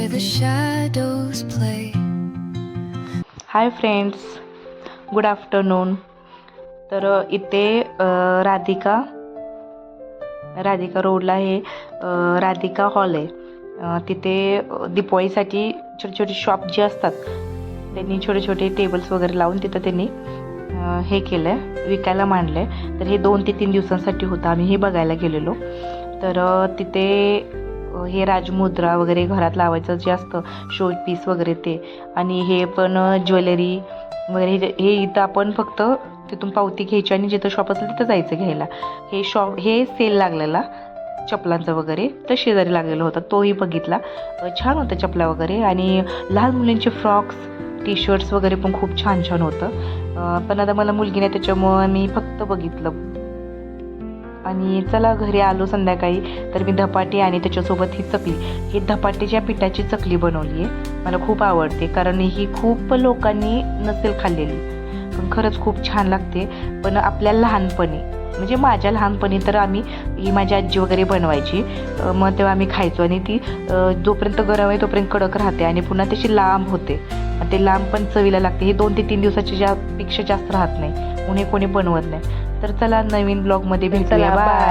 where the shadows play. Hi friends, good afternoon. तर इथे राधिका रोडला हे राधिका हॉल आहे. तिथे दिवाळीसाठी छोटे छोटे शॉप जे असतात त्यांनी छोटे छोटे टेबल्स वगैरे लावून तिथं त्यांनी हे केलं आहे, विकायला मांडलं आहे. तर हे 2 ते 3 दिवसांसाठी होतं. आम्ही हे बघायला गेलेलो. तर तिथे हे राजमुद्रा वगैरे घरात लावायचं जे असतं शो पीस वगैरे ते, आणि हे पण ज्वेलरी वगैरे हे इथं आपण फक्त तिथून पावती घ्यायची आणि जिथं शॉप असेल तिथं जायचं घ्यायला. हे सेल लागलेला चपलांचा वगैरे तर शेजारी लागलेला होता, तोही बघितला. छान होतं चपला वगैरे, आणि लहान मुलींचे फ्रॉक्स टी शर्ट्स वगैरे पण खूप छान छान होतं. पण आता मला मुलगी नाही त्याच्यामुळं मी फक्त बघितलं. आणि चला घरी आलो संध्याकाळी, तर मी धपाटे आणि त्याच्यासोबत ही चकली, ही धपाट्याच्या पिठाची चकली बनवली आहे. मला खूप आवडते कारण ही खूप लोकांनी नसेल खाल्लेली, पण खरंच खूप छान लागते. पण आपल्या लहानपणी म्हणजे माझ्या लहानपणी तर ही माझी आजी वगैरे बनवायची, मग तेव्हा आम्ही खायचो. आणि ती जोपर्यंत गरम आहे तोपर्यंत कडक राहते आणि पुन्हा त्याची लांब होते. ते लांब पण चवीला लागते. हे 2 ते 3 दिवसाच्या पेक्षा जास्त राहत नाही, म्हणून कोणी बनवत नाही. तर चला नवीन ब्लॉगमध्ये भेटूया. बाय.